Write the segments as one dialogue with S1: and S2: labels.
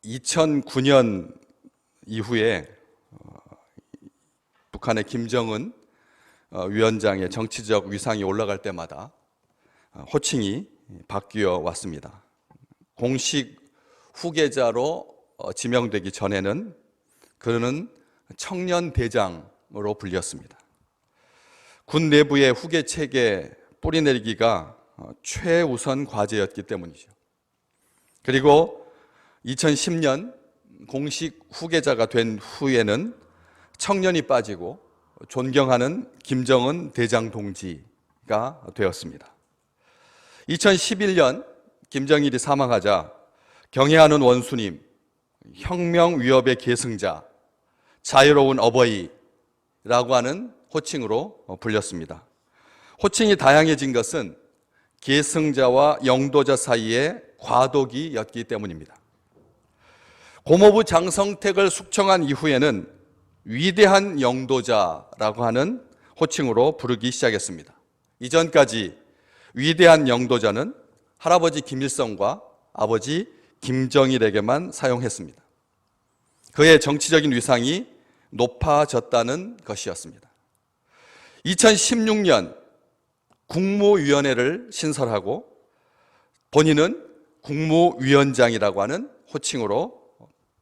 S1: 2009년 이후에 북한의 김정은 위원장의 정치적 위상이 올라갈 때마다 호칭이 바뀌어 왔습니다. 공식 후계자로 지명되기 전에는 그는 청년대장으로 불렸습니다. 군 내부의 후계 체계 뿌리내리기가 최우선 과제였기 때문이죠. 그리고 2010년 공식 후계자가 된 후에는 청년이 빠지고 존경하는 김정은 대장 동지가 되었습니다. 2011년 김정일이 사망하자 경애하는 원수님, 혁명 위협의 계승자, 자유로운 어버이라고 하는 호칭으로 불렸습니다. 호칭이 다양해진 것은 계승자와 영도자 사이에 과도기였기 때문입니다. 고모부 장성택을 숙청한 이후에는 위대한 영도자라고 하는 호칭으로 부르기 시작했습니다. 이전까지 위대한 영도자는 할아버지 김일성과 아버지 김정일에게만 사용했습니다. 그의 정치적인 위상이 높아졌다는 것이었습니다. 2016년 국무위원회를 신설하고 본인은 국무위원장이라고 하는 호칭으로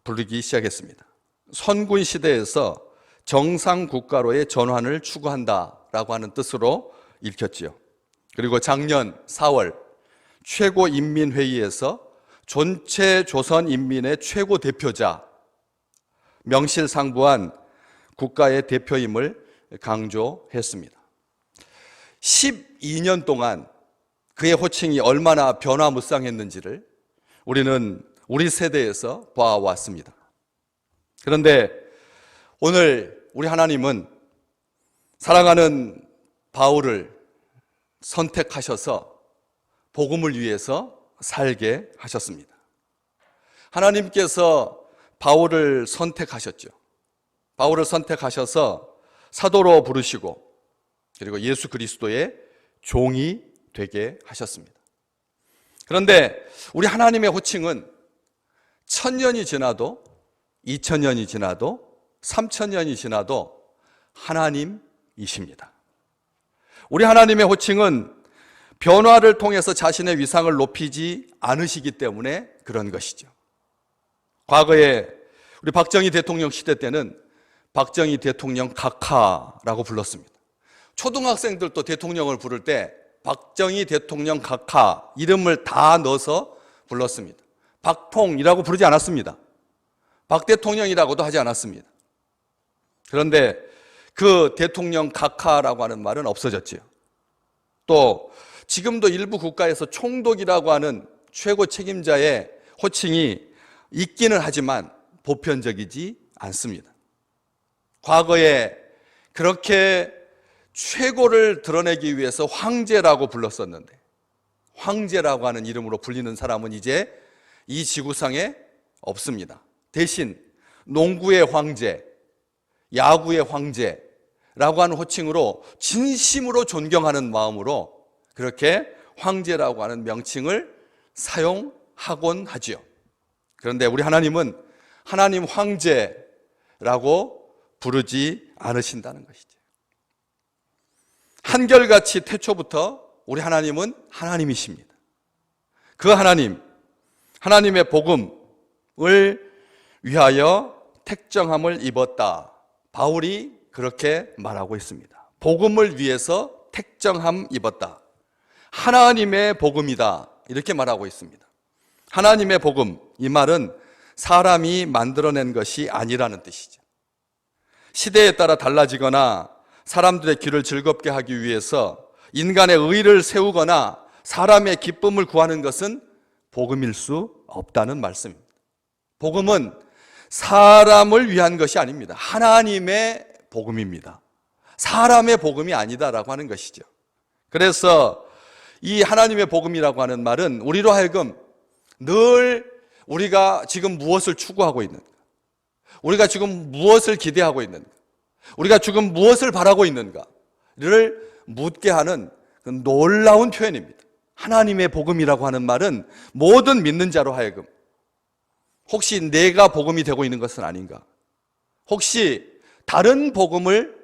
S1: 부르기 시작했습니다. 선군 시대에서 정상 국가로의 전환을 추구한다라고 하는 뜻으로 읽혔지요. 그리고 작년 4월 최고인민회의에서 전체 조선 인민의 최고 대표자, 명실상부한 국가의 대표임을 강조했습니다. 12년 동안 그의 호칭이 얼마나 변화무쌍했는지를 우리는 우리 세대에서 봐왔습니다. 그런데 오늘 우리 하나님은 사랑하는 바울을 선택하셔서 복음을 위해서 살게 하셨습니다. 하나님께서 바울을 선택하셨죠. 바울을 선택하셔서 사도로 부르시고 그리고 예수 그리스도의 종이 되게 하셨습니다. 그런데 우리 하나님의 호칭은 1000년이 지나도 2000년이 지나도 3000년이 지나도 하나님이십니다. 우리 하나님의 호칭은 변화를 통해서 자신의 위상을 높이지 않으시기 때문에 그런 것이죠. 과거에 우리 박정희 대통령 시대 때는 박정희 대통령 각하라고 불렀습니다. 초등학생들도 대통령을 부를 때 박정희 대통령 각하 이름을 다 넣어서 불렀습니다. 박통이라고 부르지 않았습니다. 박 대통령이라고도 하지 않았습니다. 그런데 그 대통령 각하라고 하는 말은 없어졌지요. 또 지금도 일부 국가에서 총독이라고 하는 최고 책임자의 호칭이 있기는 하지만 보편적이지 않습니다. 과거에 그렇게 최고를 드러내기 위해서 황제라고 불렀었는데 황제라고 하는 이름으로 불리는 사람은 이제 이 지구상에 없습니다. 대신 농구의 황제, 야구의 황제라고 하는 호칭으로 진심으로 존경하는 마음으로 그렇게 황제라고 하는 명칭을 사용하곤 하지요. 그런데 우리 하나님은 하나님 황제라고 부르지 않으신다는 것이죠. 한결같이 태초부터 우리 하나님은 하나님이십니다. 그 하나님, 하나님의 복음을 위하여 택정함을 입었다. 바울이 그렇게 말하고 있습니다. 복음을 위해서 택정함 입었다. 하나님의 복음이다. 이렇게 말하고 있습니다. 하나님의 복음, 이 말은 사람이 만들어낸 것이 아니라는 뜻이죠. 시대에 따라 달라지거나 사람들의 길을 즐겁게 하기 위해서 인간의 의를 세우거나 사람의 기쁨을 구하는 것은 복음일 수 없다는 말씀입니다. 복음은 사람을 위한 것이 아닙니다. 하나님의 복음입니다. 사람의 복음이 아니다라고 하는 것이죠. 그래서 이 하나님의 복음이라고 하는 말은 우리로 하여금 늘 우리가 지금 무엇을 추구하고 있는가, 우리가 지금 무엇을 기대하고 있는가, 우리가 지금 무엇을 바라고 있는가를 묻게 하는 놀라운 표현입니다. 하나님의 복음이라고 하는 말은 모든 믿는 자로 하여금 혹시 내가 복음이 되고 있는 것은 아닌가? 혹시 다른 복음을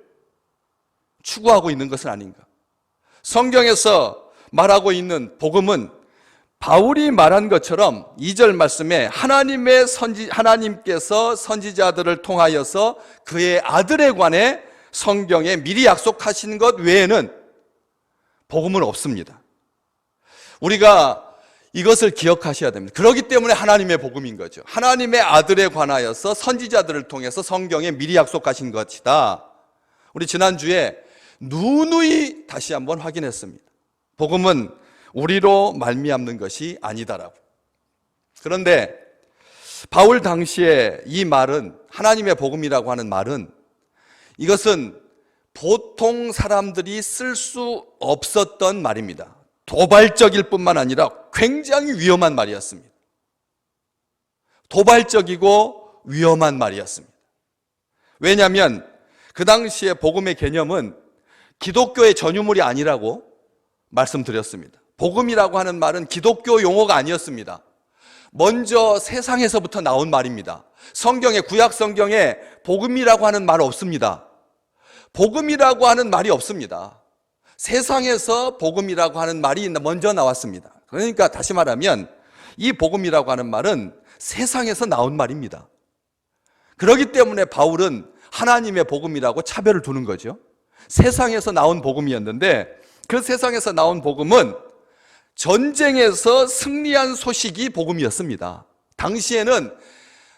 S1: 추구하고 있는 것은 아닌가? 성경에서 말하고 있는 복음은 바울이 말한 것처럼 2절 말씀에 하나님께서 선지자들을 통하여서 그의 아들에 관해 성경에 미리 약속하신 것 외에는 복음은 없습니다. 우리가 이것을 기억하셔야 됩니다. 그렇기 때문에 하나님의 복음인 거죠. 하나님의 아들에 관하여서 선지자들을 통해서 성경에 미리 약속하신 것이다. 우리 지난주에 누누이 다시 한번 확인했습니다. 복음은 우리로 말미암는 것이 아니다라고. 그런데 바울 당시에 이 말은, 하나님의 복음이라고 하는 말은, 이것은 보통 사람들이 쓸 수 없었던 말입니다. 도발적일 뿐만 아니라 굉장히 위험한 말이었습니다. 도발적이고 위험한 말이었습니다. 왜냐하면 그 당시에 복음의 개념은 기독교의 전유물이 아니라고 말씀드렸습니다. 복음이라고 하는 말은 기독교 용어가 아니었습니다. 먼저 세상에서부터 나온 말입니다. 성경에, 구약 성경에 복음이라고 하는 말 없습니다. 복음이라고 하는 말이 없습니다. 세상에서 복음이라고 하는 말이 먼저 나왔습니다. 그러니까 다시 말하면 이 복음이라고 하는 말은 세상에서 나온 말입니다. 그렇기 때문에 바울은 하나님의 복음이라고 차별을 두는 거죠. 세상에서 나온 복음이었는데 그 세상에서 나온 복음은 전쟁에서 승리한 소식이 복음이었습니다. 당시에는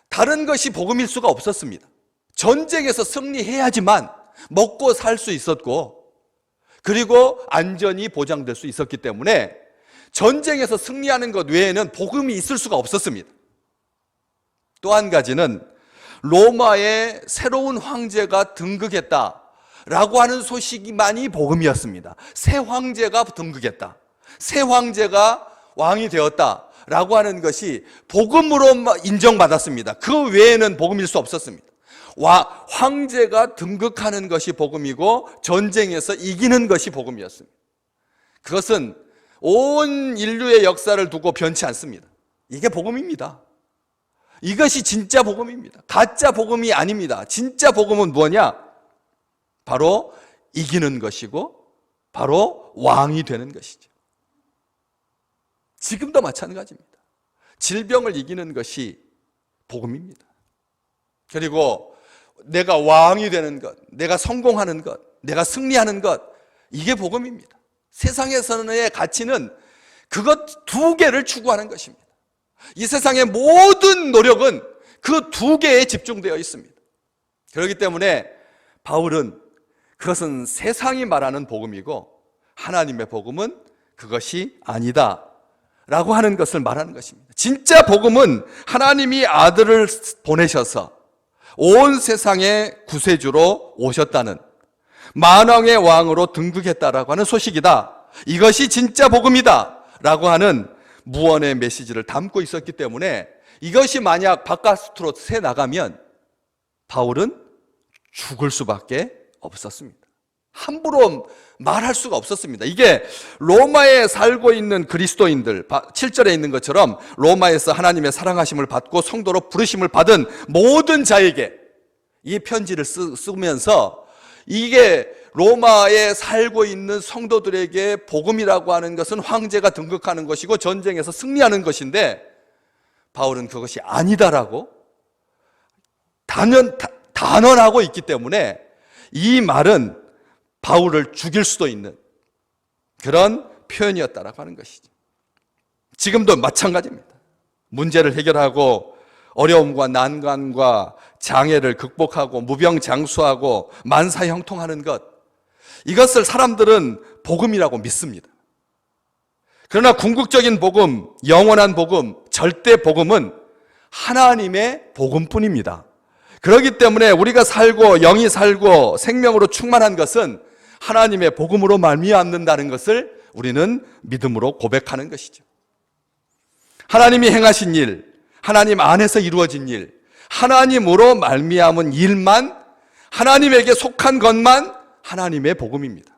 S1: 다른 것이 복음일 수가 없었습니다. 전쟁에서 승리해야지만 먹고 살 수 있었고, 그리고 안전이 보장될 수 있었기 때문에 전쟁에서 승리하는 것 외에는 복음이 있을 수가 없었습니다. 또 한 가지는 로마의 새로운 황제가 등극했다라고 하는 소식만이 복음이었습니다. 새 황제가 등극했다, 새 황제가 왕이 되었다라고 하는 것이 복음으로 인정받았습니다. 그 외에는 복음일 수 없었습니다. 황제가 등극하는 것이 복음이고 전쟁에서 이기는 것이 복음이었습니다. 그것은 온 인류의 역사를 두고 변치 않습니다. 이게 복음입니다. 이것이 진짜 복음입니다. 가짜 복음이 아닙니다. 진짜 복음은 뭐냐? 바로 이기는 것이고 바로 왕이 되는 것이죠. 지금도 마찬가지입니다. 질병을 이기는 것이 복음입니다. 그리고 내가 왕이 되는 것, 내가 성공하는 것, 내가 승리하는 것, 이게 복음입니다. 세상에서의 가치는 그것 두 개를 추구하는 것입니다. 이 세상의 모든 노력은 그 두 개에 집중되어 있습니다. 그렇기 때문에 바울은 그것은 세상이 말하는 복음이고 하나님의 복음은 그것이 아니다 라고 하는 것을 말하는 것입니다. 진짜 복음은 하나님이 아들을 보내셔서 온 세상의 구세주로 오셨다는, 만왕의 왕으로 등극했다라고 하는 소식이다. 이것이 진짜 복음이다 라고 하는 무언의 메시지를 담고 있었기 때문에 이것이 만약 바깥으로 새 나가면 바울은 죽을 수밖에 없었습니다. 함부로 말할 수가 없었습니다. 이게 로마에 살고 있는 그리스도인들, 7절에 있는 것처럼 로마에서 하나님의 사랑하심을 받고 성도로 부르심을 받은 모든 자에게 이 편지를 쓰면서, 이게 로마에 살고 있는 성도들에게 복음이라고 하는 것은 황제가 등극하는 것이고 전쟁에서 승리하는 것인데, 바울은 그것이 아니다라고 단언하고 있기 때문에 이 말은 바울을 죽일 수도 있는 그런 표현이었다라고 하는 것이죠. 지금도 마찬가지입니다. 문제를 해결하고 어려움과 난관과 장애를 극복하고 무병장수하고 만사형통하는 것, 이것을 사람들은 복음이라고 믿습니다. 그러나 궁극적인 복음, 영원한 복음, 절대 복음은 하나님의 복음뿐입니다. 그렇기 때문에 우리가 살고 영이 살고 생명으로 충만한 것은 하나님의 복음으로 말미암는다는 것을 우리는 믿음으로 고백하는 것이죠. 하나님이 행하신 일, 하나님 안에서 이루어진 일, 하나님으로 말미암은 일만, 하나님에게 속한 것만 하나님의 복음입니다.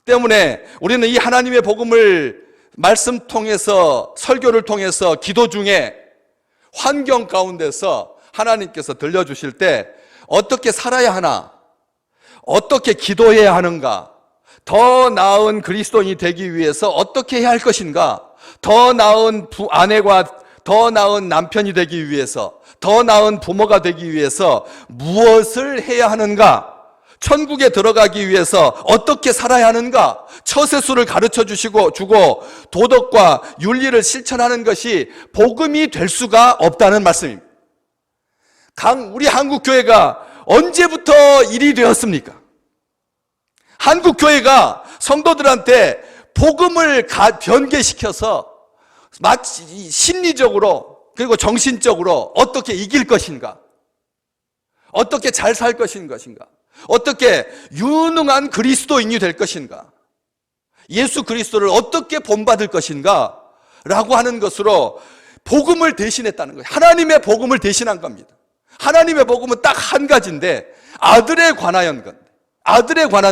S1: 때문에 우리는 이 하나님의 복음을 말씀 통해서, 설교를 통해서, 기도 중에 환경 가운데서 하나님께서 들려주실 때 어떻게 살아야 하나, 어떻게 기도해야 하는가, 더 나은 그리스도인이 되기 위해서 어떻게 해야 할 것인가, 더 나은 아내가, 더 나은 남편이 되기 위해서, 더 나은 부모가 되기 위해서 무엇을 해야 하는가, 천국에 들어가기 위해서 어떻게 살아야 하는가, 처세술을 가르쳐 주고 도덕과 윤리를 실천하는 것이 복음이 될 수가 없다는 말씀입니다. 우리 한국교회가 언제부터 일이 되었습니까? 한국교회가 성도들한테 복음을 변개시켜서 마치 심리적으로 그리고 정신적으로 어떻게 이길 것인가, 어떻게 잘 살 것인가, 어떻게 유능한 그리스도인이 될 것인가, 예수 그리스도를 어떻게 본받을 것인가 라고 하는 것으로 복음을 대신했다는 거예요. 하나님의 복음을 대신한 겁니다. 하나님의 복음은 딱 한 가지인데 아들에 관한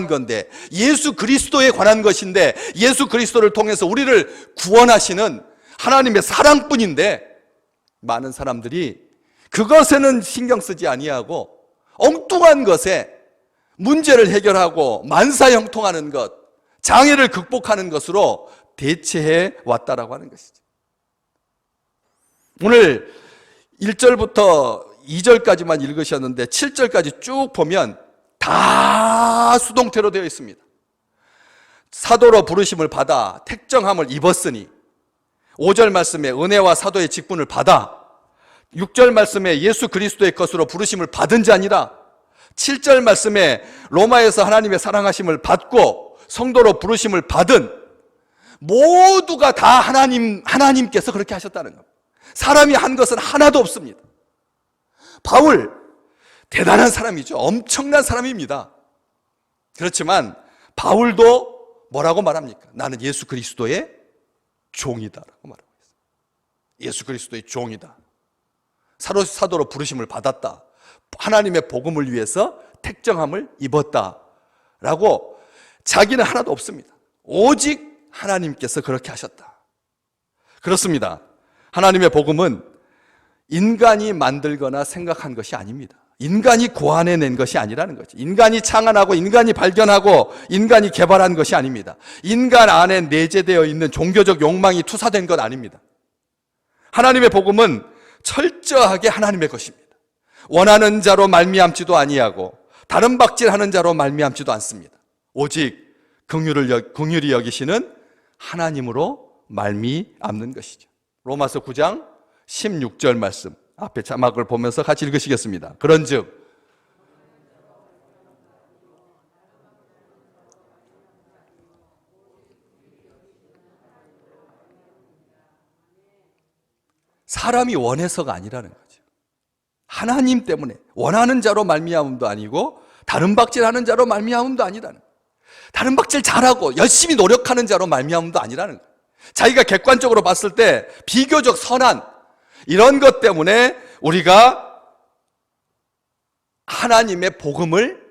S1: 건데 예수 그리스도에 관한 것인데, 예수 그리스도를 통해서 우리를 구원하시는 하나님의 사랑뿐인데, 많은 사람들이 그것에는 신경 쓰지 아니하고 엉뚱한 것에 문제를 해결하고 만사형통하는 것, 장애를 극복하는 것으로 대체해 왔다라고 하는 것이죠. 오늘 1절부터 2절까지만 읽으셨는데 7절까지 쭉 보면 다 수동태로 되어 있습니다. 사도로 부르심을 받아 택정함을 입었으니, 5절 말씀에 은혜와 사도의 직분을 받아, 6절 말씀에 예수 그리스도의 것으로 부르심을 받은 자니라, 7절 말씀에 로마에서 하나님의 사랑하심을 받고 성도로 부르심을 받은, 모두가 다 하나님께서 그렇게 하셨다는 겁니다. 사람이 한 것은 하나도 없습니다. 바울, 대단한 사람이죠. 엄청난 사람입니다. 그렇지만 바울도 뭐라고 말합니까? 나는 예수 그리스도의 종이다라고 말하고 있어요. 예수 그리스도의 종이다. 사도로 부르심을 받았다. 하나님의 복음을 위해서 택정함을 입었다라고, 자기는 하나도 없습니다. 오직 하나님께서 그렇게 하셨다. 그렇습니다. 하나님의 복음은 인간이 만들거나 생각한 것이 아닙니다. 인간이 고안해낸 것이 아니라는 거죠. 인간이 창안하고 인간이 발견하고 인간이 개발한 것이 아닙니다. 인간 안에 내재되어 있는 종교적 욕망이 투사된 것 아닙니다. 하나님의 복음은 철저하게 하나님의 것입니다. 원하는 자로 말미암지도 아니하고 다른 박질하는 자로 말미암지도 않습니다. 오직 긍휼히 여기시는 하나님으로 말미암는 것이죠. 로마서 9장 16절 말씀, 앞에 자막을 보면서 같이 읽으시겠습니다. 그런즉 사람이 원해서가 아니라는 거죠. 하나님 때문에, 원하는 자로 말미암음도 아니고 다른 박질하는 자로 말미암음도 아니라는 거예요. 다른 박질 잘하고 열심히 노력하는 자로 말미암음도 아니라는 거예요. 자기가 객관적으로 봤을 때 비교적 선한 이런 것 때문에 우리가 하나님의 복음을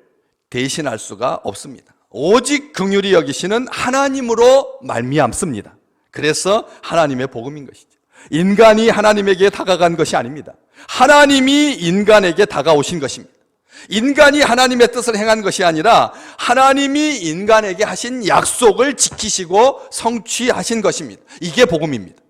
S1: 대신할 수가 없습니다. 오직 긍휼히 여기시는 하나님으로 말미암습니다. 그래서 하나님의 복음인 것이죠. 인간이 하나님에게 다가간 것이 아닙니다. 하나님이 인간에게 다가오신 것입니다. 인간이 하나님의 뜻을 행한 것이 아니라 하나님이 인간에게 하신 약속을 지키시고 성취하신 것입니다. 이게 복음입니다.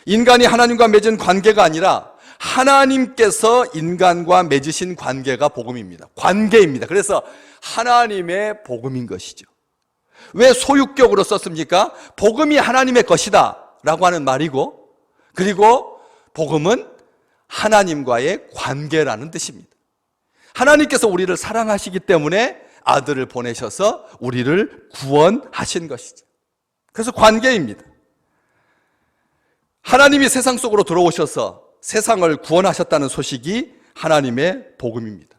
S1: 인간이 하나님과 맺은 관계가 아니라 하나님께서 인간과 맺으신 관계가 복음입니다. 관계입니다. 그래서 하나님의 복음인 것이죠. 왜 소유격으로 썼습니까? 복음이 하나님의 것이다 라고 하는 말이고, 그리고 복음은 하나님과의 관계라는 뜻입니다. 하나님께서 우리를 사랑하시기 때문에 아들을 보내셔서 우리를 구원하신 것이죠. 그래서 관계입니다. 하나님이 세상 속으로 들어오셔서 세상을 구원하셨다는 소식이 하나님의 복음입니다.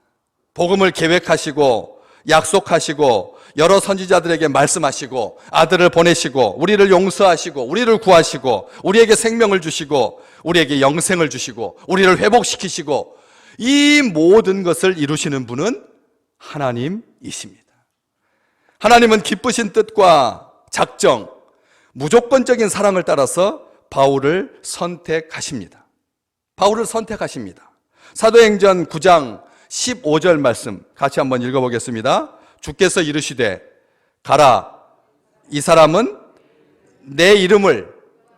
S1: 복음을 계획하시고 약속하시고 여러 선지자들에게 말씀하시고 아들을 보내시고 우리를 용서하시고 우리를 구하시고 우리에게 생명을 주시고 우리에게 영생을 주시고 우리를 회복시키시고 이 모든 것을 이루시는 분은 하나님이십니다. 하나님은 기쁘신 뜻과 작정, 무조건적인 사랑을 따라서 바울을 선택하십니다. 바울을 선택하십니다. 사도행전 9장 15절 말씀 같이 한번 읽어보겠습니다. 주께서 이르시되 가라, 이 사람은 내 이름을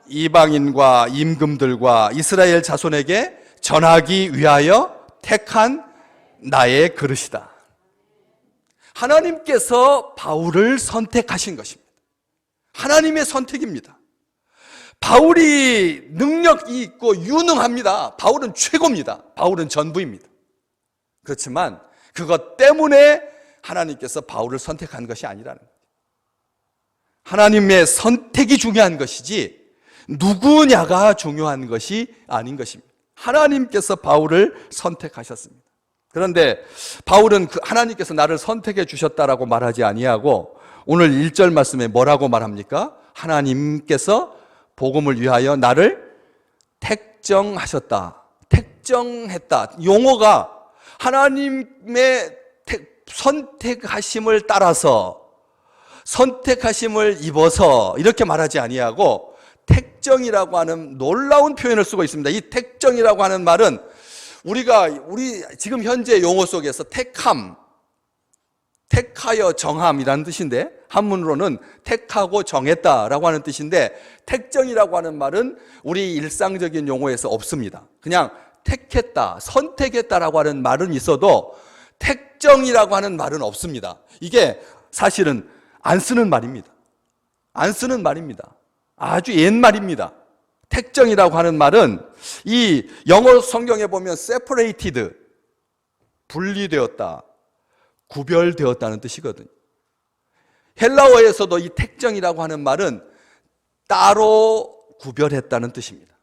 S1: 이방인과 임금들과 이스라엘 자손에게 전하기 위하여 택한 나의 그릇이다. 하나님께서 바울을 선택하신 것입니다. 하나님의 선택입니다. 바울이 능력이 있고 유능합니다. 바울은 최고입니다. 바울은 전부입니다. 그렇지만 그것 때문에 하나님께서 바울을 선택한 것이 아니라는 거예요. 하나님의 선택이 중요한 것이지 누구냐가 중요한 것이 아닌 것입니다. 하나님께서 바울을 선택하셨습니다. 그런데 바울은 하나님께서 나를 선택해 주셨다라고 말하지 아니하고 오늘 1절 말씀에 뭐라고 말합니까? 하나님께서 복음을 위하여 나를 택정하셨다. 택정했다. 용어가 하나님의 선택하심을 따라서 선택하심을 입어서 이렇게 말하지 아니하고 택정이라고 하는 놀라운 표현을 쓰고 있습니다. 이 택정이라고 하는 말은 우리 지금 현재 용어 속에서 택함, 택하여 정함이라는 뜻인데 한문으로는 택하고 정했다라고 하는 뜻인데 택정이라고 하는 말은 우리 일상적인 용어에서 없습니다. 그냥 택했다, 선택했다라고 하는 말은 있어도 택정이라고 하는 말은 없습니다. 이게 사실은 안 쓰는 말입니다. 안 쓰는 말입니다. 아주 옛말입니다. 택정이라고 하는 말은 이 영어 성경에 보면 separated, 분리되었다, 구별되었다는 뜻이거든요. 헬라어에서도 이 택정이라고 하는 말은 따로 구별했다는 뜻입니다.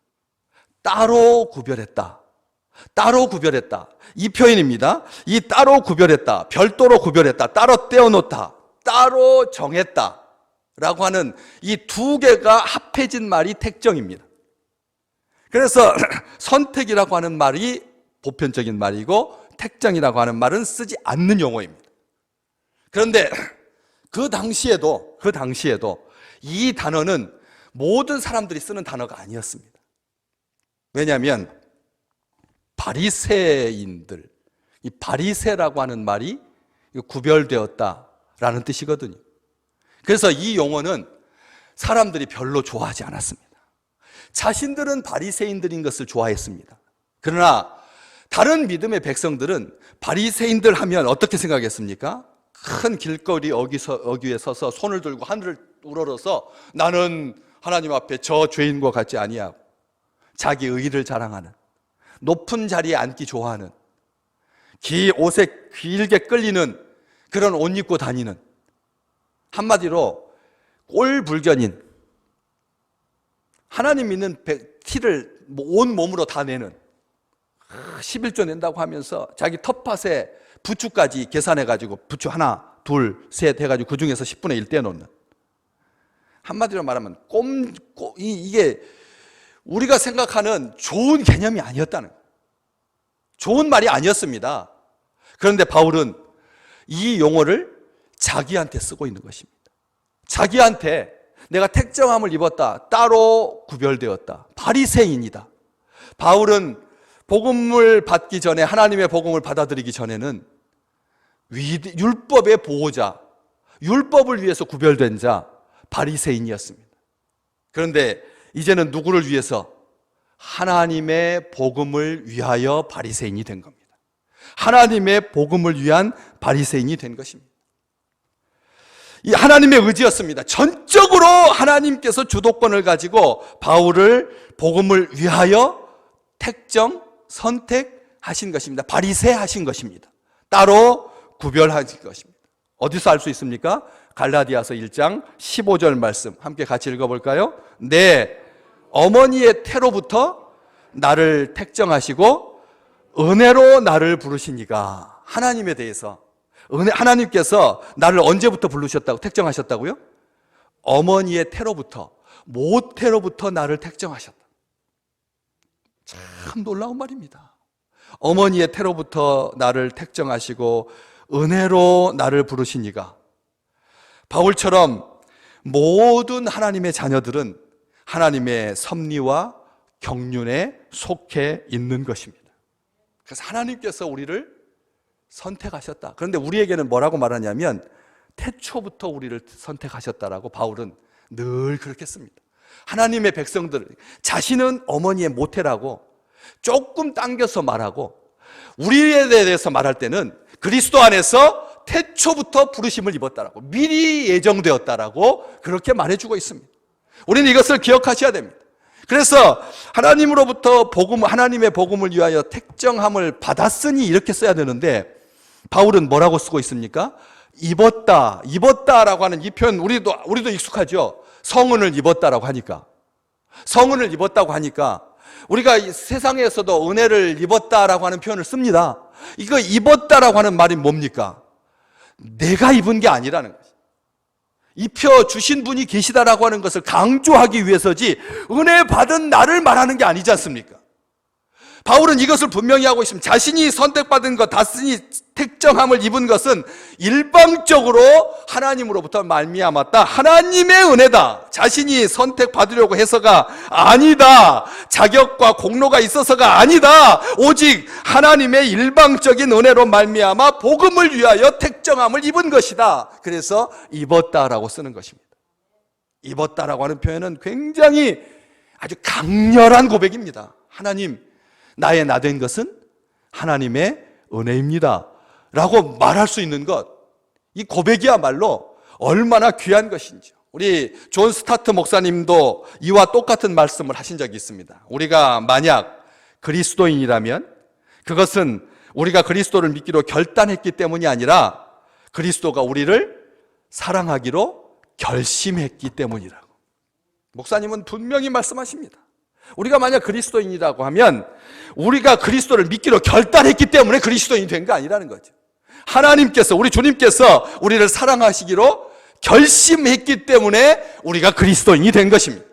S1: 따로 구별했다. 따로 구별했다. 이 표현입니다. 이 따로 구별했다. 별도로 구별했다. 따로 떼어놓다. 따로 정했다. 라고 하는 이 두 개가 합해진 말이 택정입니다. 그래서 선택이라고 하는 말이 보편적인 말이고 택정이라고 하는 말은 쓰지 않는 용어입니다. 그런데 그 당시에도 이 단어는 모든 사람들이 쓰는 단어가 아니었습니다. 왜냐하면 바리새인들, 이 바리새라고 하는 말이 구별되었다라는 뜻이거든요. 그래서 이 용어는 사람들이 별로 좋아하지 않았습니다. 자신들은 바리새인들인 것을 좋아했습니다. 그러나 다른 믿음의 백성들은 바리새인들 하면 어떻게 생각했습니까? 큰 길거리 어귀에 서서 손을 들고 하늘을 우러러서 나는 하나님 앞에 저 죄인과 같지 아니하고 자기 의의를 자랑하는, 높은 자리에 앉기 좋아하는, 옷에 길게 끌리는 그런 옷 입고 다니는, 한마디로 꼴불견인, 하나님 믿는 티를 온 몸으로 다 내는, 11조 낸다고 하면서 자기 텃밭에 부추까지 계산해가지고 부추 하나, 둘, 셋 해가지고 그 중에서 10분의 1 떼어놓는, 한마디로 말하면 이게 우리가 생각하는 좋은 개념이 아니었다는 거예요. 좋은 말이 아니었습니다. 그런데 바울은 이 용어를 자기한테 쓰고 있는 것입니다. 자기한테 내가 택정함을 입었다, 따로 구별되었다, 바리새인이다. 바울은 복음을 받기 전에, 하나님의 복음을 받아들이기 전에는 율법의 보호자, 율법을 위해서 구별된 자, 바리새인이었습니다. 그런데 이제는 누구를 위해서? 하나님의 복음을 위하여 바리새인이 된 겁니다. 하나님의 복음을 위한 바리새인이 된 것입니다. 이 하나님의 의지였습니다. 전적으로 하나님께서 주도권을 가지고 바울을 복음을 위하여 택정, 선택하신 것입니다. 바리새하신 것입니다. 따로 구별하신 것입니다. 어디서 알 수 있습니까? 갈라디아서 1장 15절 말씀 함께 같이 읽어볼까요? 내 어머니의 태로부터 나를 택정하시고 은혜로 나를 부르시니가. 하나님에 대해서 하나님께서 나를 언제부터 부르셨다고 택정하셨다고요? 어머니의 태로부터, 모태로부터 나를 택정하셨다. 참 놀라운 말입니다. 어머니의 태로부터 나를 택정하시고 은혜로 나를 부르시니가. 바울처럼 모든 하나님의 자녀들은 하나님의 섭리와 경륜에 속해 있는 것입니다. 그래서 하나님께서 우리를 선택하셨다. 그런데 우리에게는 뭐라고 말하냐면 태초부터 우리를 선택하셨다라고 바울은 늘 그렇게 씁니다. 하나님의 백성들, 자신은 어머니의 모태라고 조금 당겨서 말하고 우리에 대해서 말할 때는 그리스도 안에서 태초부터 부르심을 입었다라고, 미리 예정되었다라고 그렇게 말해주고 있습니다. 우리는 이것을 기억하셔야 됩니다. 그래서 하나님으로부터 하나님의 복음을 위하여 택정함을 받았으니 이렇게 써야 되는데 바울은 뭐라고 쓰고 있습니까? 입었다라고 하는 이 표현 우리도 익숙하죠. 성은을 입었다라고 하니까. 성은을 입었다고 하니까 우리가 이 세상에서도 은혜를 입었다라고 하는 표현을 씁니다. 이거 입었다라고 하는 말이 뭡니까? 내가 입은 게 아니라는 거죠. 입혀 주신 분이 계시다라고 하는 것을 강조하기 위해서지 은혜 받은 나를 말하는 게 아니지 않습니까? 바울은 이것을 분명히 하고 있습니다. 자신이 선택받은 것, 다스니 택정함을 입은 것은 일방적으로 하나님으로부터 말미암았다. 하나님의 은혜다. 자신이 선택받으려고 해서가 아니다. 자격과 공로가 있어서가 아니다. 오직 하나님의 일방적인 은혜로 말미암아 복음을 위하여 택정함을 입은 것이다. 그래서 입었다라고 쓰는 것입니다. 입었다라고 하는 표현은 굉장히 아주 강렬한 고백입니다. 하나님, 나의 나 된 것은 하나님의 은혜입니다 라고 말할 수 있는 것, 이 고백이야말로 얼마나 귀한 것인지. 우리 존 스타트 목사님도 이와 똑같은 말씀을 하신 적이 있습니다. 우리가 만약 그리스도인이라면 그것은 우리가 그리스도를 믿기로 결단했기 때문이 아니라 그리스도가 우리를 사랑하기로 결심했기 때문이라고 목사님은 분명히 말씀하십니다. 우리가 만약 그리스도인이라고 하면 우리가 그리스도를 믿기로 결단했기 때문에 그리스도인이 된 거 아니라는 거죠. 하나님께서, 우리 주님께서 우리를 사랑하시기로 결심했기 때문에 우리가 그리스도인이 된 것입니다.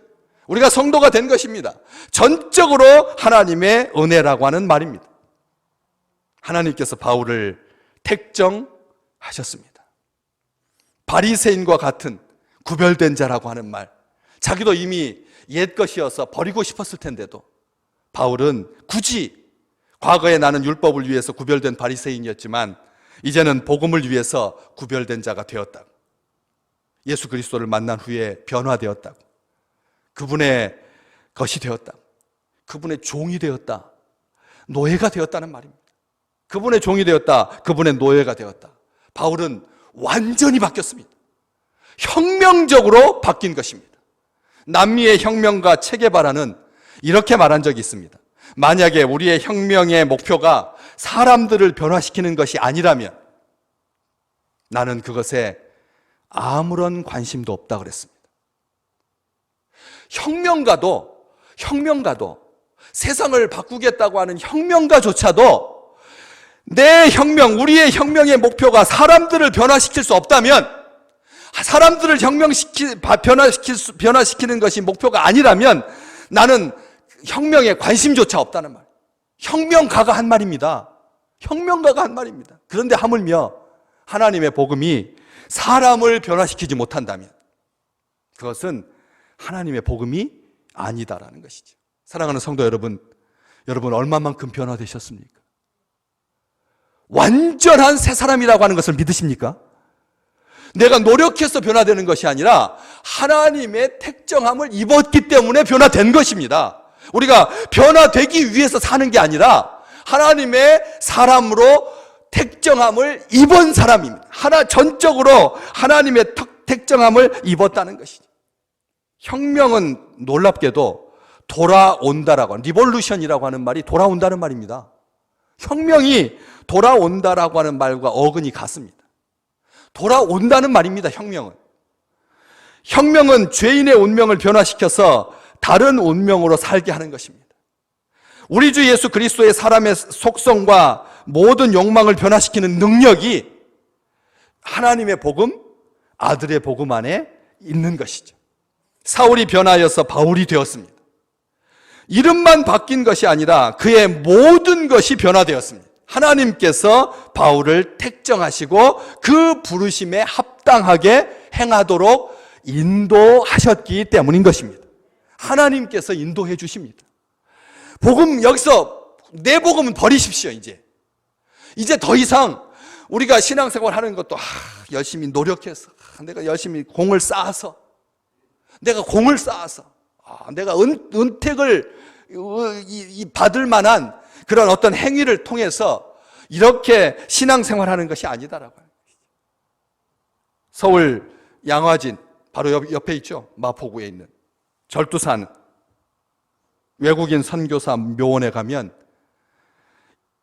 S1: 우리가 성도가 된 것입니다. 전적으로 하나님의 은혜라고 하는 말입니다. 하나님께서 바울을 택정하셨습니다. 바리새인과 같은 구별된 자라고 하는 말, 자기도 이미 옛 것이어서 버리고 싶었을 텐데도 바울은 굳이 과거에 나는 율법을 위해서 구별된 바리새인이었지만 이제는 복음을 위해서 구별된 자가 되었다고, 예수 그리스도를 만난 후에 변화되었다고, 그분의 것이 되었다고, 그분의 종이 되었다, 노예가 되었다는 말입니다. 그분의 종이 되었다, 그분의 노예가 되었다. 바울은 완전히 바뀌었습니다. 혁명적으로 바뀐 것입니다. 남미의 혁명가 체게바라는 이렇게 말한 적이 있습니다. 만약에 우리의 혁명의 목표가 사람들을 변화시키는 것이 아니라면 나는 그것에 아무런 관심도 없다 그랬습니다. 혁명가도 세상을 바꾸겠다고 하는 혁명가조차도 내 혁명, 우리의 혁명의 목표가 사람들을 변화시킬 수 없다면, 사람들을 변화시키는 것이 목표가 아니라면 나는 혁명에 관심조차 없다는 말. 혁명가가 한 말입니다. 혁명가가 한 말입니다. 그런데 하물며 하나님의 복음이 사람을 변화시키지 못한다면 그것은 하나님의 복음이 아니다라는 것이죠. 사랑하는 성도 여러분, 여러분 얼마만큼 변화되셨습니까? 완전한 새 사람이라고 하는 것을 믿으십니까? 내가 노력해서 변화되는 것이 아니라 하나님의 택정함을 입었기 때문에 변화된 것입니다. 우리가 변화되기 위해서 사는 게 아니라 하나님의 사람으로 택정함을 입은 사람입니다. 전적으로 하나님의 택정함을 입었다는 것이죠. 혁명은 놀랍게도 돌아온다라고, 리볼루션이라고 하는 말이 돌아온다는 말입니다. 혁명이 돌아온다라고 하는 말과 어근이 같습니다. 돌아온다는 말입니다. 혁명은 죄인의 운명을 변화시켜서 다른 운명으로 살게 하는 것입니다. 우리 주 예수 그리스도의 사람의 속성과 모든 욕망을 변화시키는 능력이 하나님의 복음, 아들의 복음 안에 있는 것이죠. 사울이 변하여서 바울이 되었습니다. 이름만 바뀐 것이 아니라 그의 모든 것이 변화되었습니다. 하나님께서 바울을 택정하시고 그 부르심에 합당하게 행하도록 인도하셨기 때문인 것입니다. 하나님께서 인도해 주십니다. 복음 여기서 내 복음은 버리십시오. 이제 더 이상 우리가 신앙생활 하는 것도 열심히 노력해서 내가 열심히 공을 쌓아서 내가 은택을 받을 만한 그런 어떤 행위를 통해서 이렇게 신앙생활하는 것이 아니다라고 하는 것이죠. 서울 양화진 바로 옆에 있죠. 마포구에 있는 절두산 외국인 선교사 묘원에 가면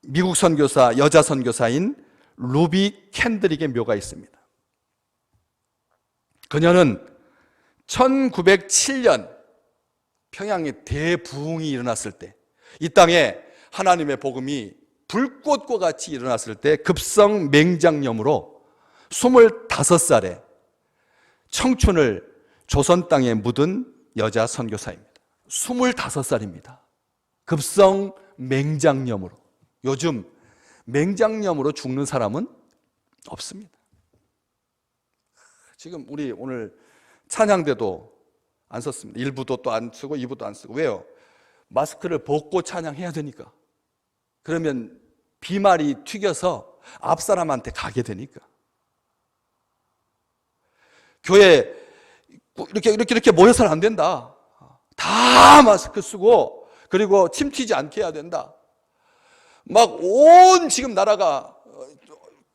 S1: 미국 선교사, 여자 선교사인 루비 캔드릭의 묘가 있습니다. 그녀는 1907년 평양에 대부흥이 일어났을 때, 이 땅에 하나님의 복음이 불꽃과 같이 일어났을 때 급성 맹장염으로 25살에 청춘을 조선 땅에 묻은 여자 선교사입니다. 25살입니다. 급성 맹장염으로. 요즘 맹장염으로 죽는 사람은 없습니다. 지금 우리 오늘 찬양대도 안 썼습니다. 1부도 또 안 쓰고 2부도 안 쓰고. 왜요? 마스크를 벗고 찬양해야 되니까. 그러면 비말이 튀겨서 앞 사람한테 가게 되니까. 교회 이렇게 모여서는 안 된다. 다 마스크 쓰고 그리고 침 튀지 않게 해야 된다. 막 온 지금 나라가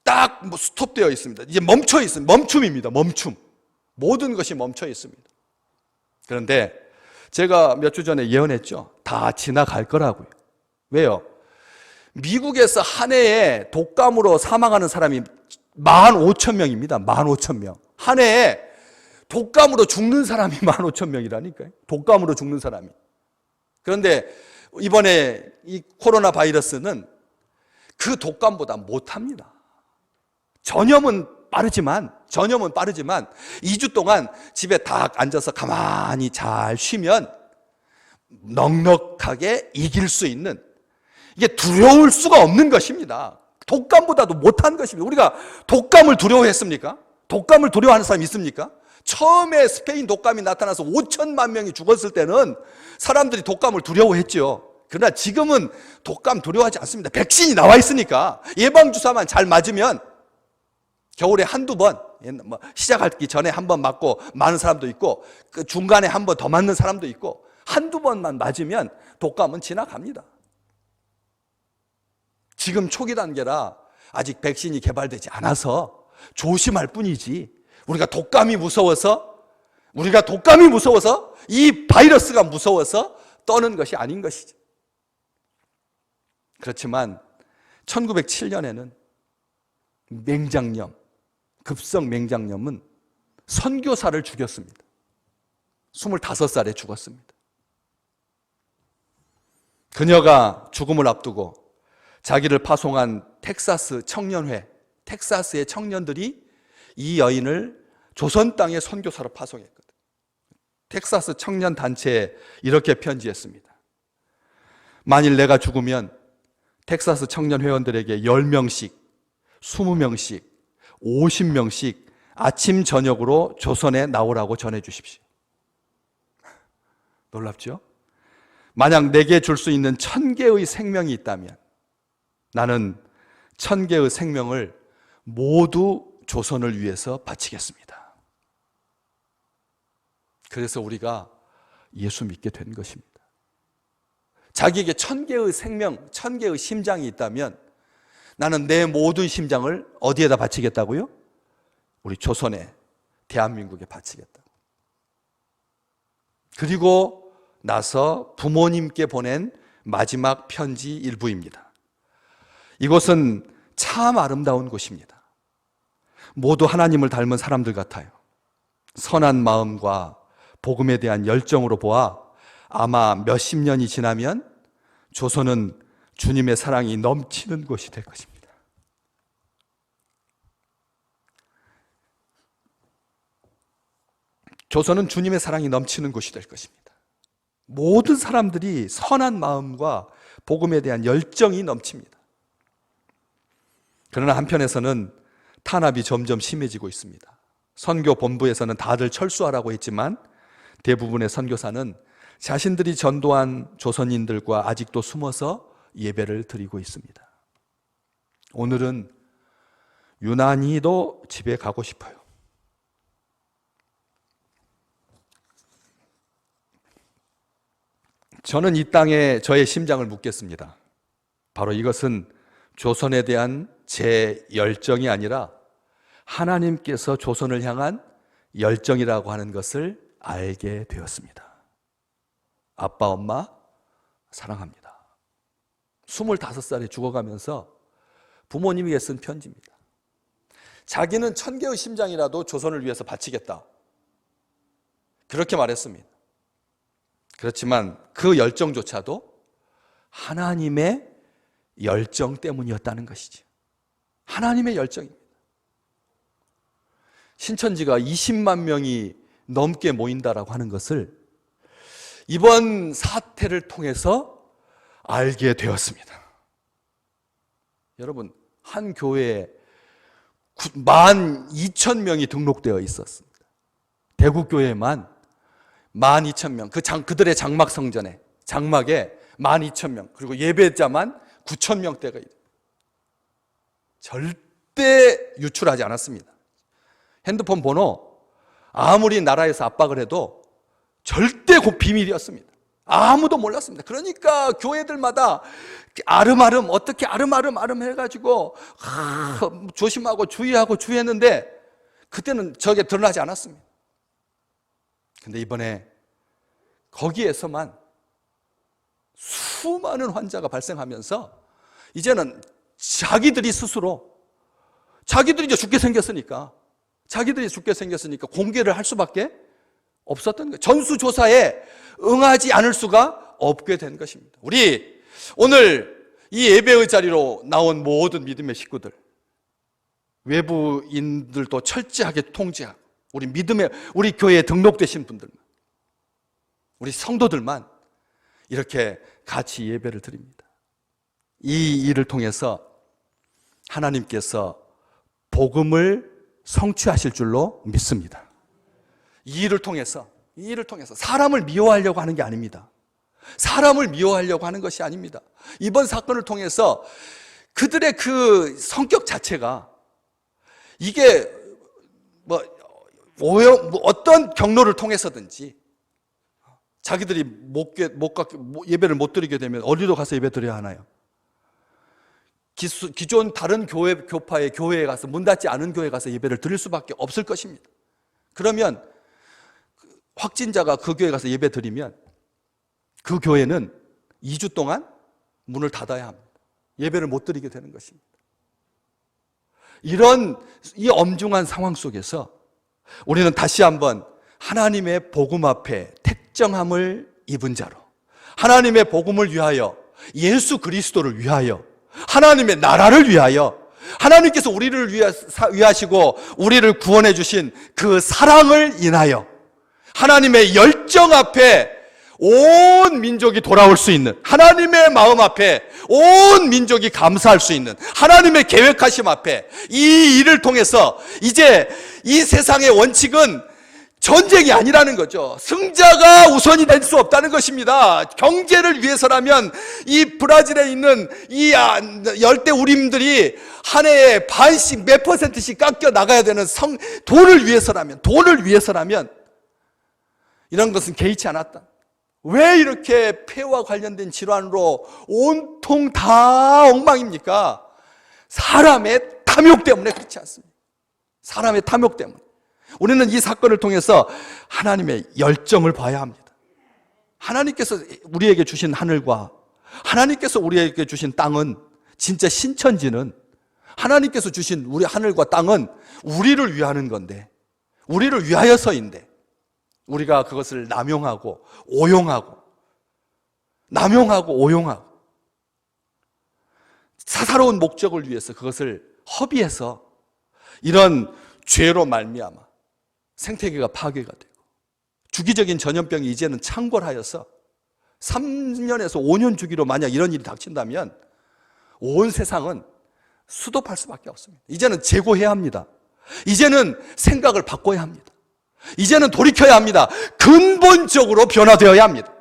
S1: 딱 스톱되어 있습니다. 이제 멈춰 있습니다. 멈춤입니다. 멈춤. 모든 것이 멈춰 있습니다. 그런데 제가 몇 주 전에 예언했죠. 다 지나갈 거라고요. 왜요? 미국에서 한 해에 독감으로 사망하는 사람이 15,000명입니다. 15,000명. 한 해에 독감으로 죽는 사람이 15,000명이라니까요. 독감으로 죽는 사람이. 그런데 이번에 이 코로나 바이러스는 그 독감보다 못합니다. 전염은 빠르지만 2주 동안 집에 딱 앉아서 가만히 잘 쉬면 넉넉하게 이길 수 있는, 이게 두려울 수가 없는 것입니다. 독감보다도 못한 것입니다. 우리가 독감을 두려워했습니까? 독감을 두려워하는 사람이 있습니까? 처음에 스페인 독감이 나타나서 5천만 명이 죽었을 때는 사람들이 독감을 두려워했죠. 그러나 지금은 독감 두려워하지 않습니다. 백신이 나와 있으니까 예방주사만 잘 맞으면 겨울에 한두 번, 시작하기 전에 한 번 맞고 많은 사람도 있고 그 중간에 한 번 더 맞는 사람도 있고 한두 번만 맞으면 독감은 지나갑니다. 지금 초기 단계라 아직 백신이 개발되지 않아서 조심할 뿐이지, 우리가 독감이 무서워서 이 바이러스가 무서워서 떠는 것이 아닌 것이죠. 그렇지만 1907년에는 급성 맹장염은 선교사를 죽였습니다. 25살에 죽었습니다. 그녀가 죽음을 앞두고 자기를 파송한 텍사스 청년회, 텍사스의 청년들이 이 여인을 조선 땅에 선교사로 파송했거든요. 텍사스 청년 단체에 이렇게 편지했습니다. 만일 내가 죽으면 텍사스 청년 회원들에게 10명씩, 20명씩, 50명씩 아침 저녁으로 조선에 나오라고 전해 주십시오. 놀랍죠? 만약 내게 줄 수 있는 1000개의 생명이 있다면 나는 1000개의 생명을 모두 조선을 위해서 바치겠습니다. 그래서 우리가 예수 믿게 된 것입니다. 자기에게 1000개의 생명, 1000개의 심장이 있다면 나는 내 모든 심장을 어디에다 바치겠다고요? 우리 조선에, 대한민국에 바치겠다. 그리고 나서 부모님께 보낸 마지막 편지 일부입니다. 이곳은 참 아름다운 곳입니다. 모두 하나님을 닮은 사람들 같아요. 선한 마음과 복음에 대한 열정으로 보아 아마 몇십 년이 지나면 조선은 주님의 사랑이 넘치는 곳이 될 것입니다. 조선은 주님의 사랑이 넘치는 곳이 될 것입니다. 모든 사람들이 선한 마음과 복음에 대한 열정이 넘칩니다. 그러나 한편에서는 탄압이 점점 심해지고 있습니다. 선교 본부에서는 다들 철수하라고 했지만 대부분의 선교사는 자신들이 전도한 조선인들과 아직도 숨어서 예배를 드리고 있습니다. 오늘은 유난히도 집에 가고 싶어요. 저는 이 땅에 저의 심장을 묻겠습니다. 바로 이것은 조선에 대한 제 열정이 아니라 하나님께서 조선을 향한 열정이라고 하는 것을 알게 되었습니다. 아빠, 엄마 사랑합니다. 25살에 죽어가면서 부모님에게 쓴 편지입니다. 자기는 1000개의 심장이라도 조선을 위해서 바치겠다, 그렇게 말했습니다. 그렇지만 그 열정조차도 하나님의 열정 때문이었다는 것이죠. 하나님의 열정입니다. 신천지가 20만 명이 넘게 모인다라고 하는 것을 이번 사태를 통해서 알게 되었습니다. 여러분, 한 교회에 12,000명이 등록되어 있었습니다. 대구교회만 12,000명, 그들의 장막 성전에, 장막에 12,000명, 그리고 예배자만 9,000명대가 있어요. 절대 유출하지 않았습니다. 핸드폰 번호 아무리 나라에서 압박을 해도 절대 비밀이었습니다. 아무도 몰랐습니다. 그러니까 교회들마다 아름아름, 어떻게 아름아름 해가지고 조심하고 주의하고 주의했는데 그때는 저게 드러나지 않았습니다. 근데 이번에 거기에서만 수많은 환자가 발생하면서 이제는 자기들이 스스로, 자기들이 이제 죽게 생겼으니까 공개를 할 수밖에 없었던 거예요. 전수조사에 응하지 않을 수가 없게 된 것입니다. 우리 오늘 이 예배의 자리로 나온 모든 믿음의 식구들, 외부인들도 철저하게 통제하고 우리 교회에 등록되신 분들만, 우리 성도들만 이렇게 같이 예배를 드립니다. 이 일을 통해서 하나님께서 복음을 성취하실 줄로 믿습니다. 이 일을 통해서 사람을 미워하려고 하는 게 아닙니다. 사람을 미워하려고 하는 것이 아닙니다. 이번 사건을 통해서 그들의 그 성격 자체가, 이게 어떤 경로를 통해서든지 자기들이 예배를 못 드리게 되면 어디로 가서 예배 드려야 하나요? 기존 다른 교파의 교회에 가서, 문 닫지 않은 교회에 가서 예배를 드릴 수밖에 없을 것입니다. 그러면 확진자가 그 교회에 가서 예배 드리면 그 교회는 2주 동안 문을 닫아야 합니다. 예배를 못 드리게 되는 것입니다. 이 엄중한 상황 속에서 우리는 다시 한번 하나님의 복음 앞에 택정함을 입은 자로, 하나님의 복음을 위하여, 예수 그리스도를 위하여, 하나님의 나라를 위하여, 하나님께서 우리를 위하시고 우리를 구원해 주신 그 사랑을 인하여 하나님의 열정 앞에 온 민족이 돌아올 수 있는, 하나님의 마음 앞에 온 민족이 감사할 수 있는 하나님의 계획하심 앞에, 이 일을 통해서 이제 이 세상의 원칙은 전쟁이 아니라는 거죠. 승자가 우선이 될 수 없다는 것입니다. 경제를 위해서라면 이 브라질에 있는 이 열대 우림들이 한 해에 반씩 몇 %씩 깎여 나가야 되는 돈을 위해서라면 이런 것은 개의치 않았다. 왜 이렇게 폐와 관련된 질환으로 온통 다 엉망입니까? 사람의 탐욕 때문에 그렇지 않습니다. 사람의 탐욕 때문에. 우리는 이 사건을 통해서 하나님의 열정을 봐야 합니다. 하나님께서 우리에게 주신 하늘과 하나님께서 우리에게 주신 땅은, 진짜 신천지는 하나님께서 주신 우리 하늘과 땅은 우리를 위하는 건데, 우리를 위하여서인데 우리가 그것을 남용하고 오용하고 사사로운 목적을 위해서 그것을 허비해서 이런 죄로 말미암아 생태계가 파괴가 되고 주기적인 전염병이 이제는 창궐하여서 3년에서 5년 주기로 만약 이런 일이 닥친다면 온 세상은 수도할 수밖에 없습니다. 이제는 재고해야 합니다. 이제는 생각을 바꿔야 합니다. 이제는 돌이켜야 합니다. 근본적으로 변화되어야 합니다.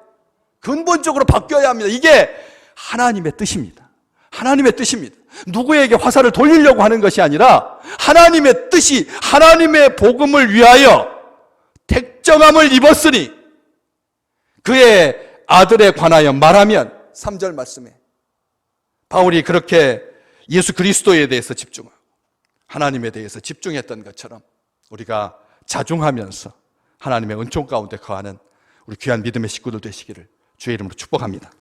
S1: 근본적으로 바뀌어야 합니다. 이게 하나님의 뜻입니다. 하나님의 뜻입니다. 누구에게 화살을 돌리려고 하는 것이 아니라 하나님의 뜻이 하나님의 복음을 위하여 택정함을 입었으니 그의 아들에 관하여 말하면 3절 말씀에 바울이 그렇게 예수 그리스도에 대해서 집중하고 하나님에 대해서 집중했던 것처럼 우리가 자중하면서 하나님의 은총 가운데 거하는 우리 귀한 믿음의 식구들 되시기를 주의 이름으로 축복합니다.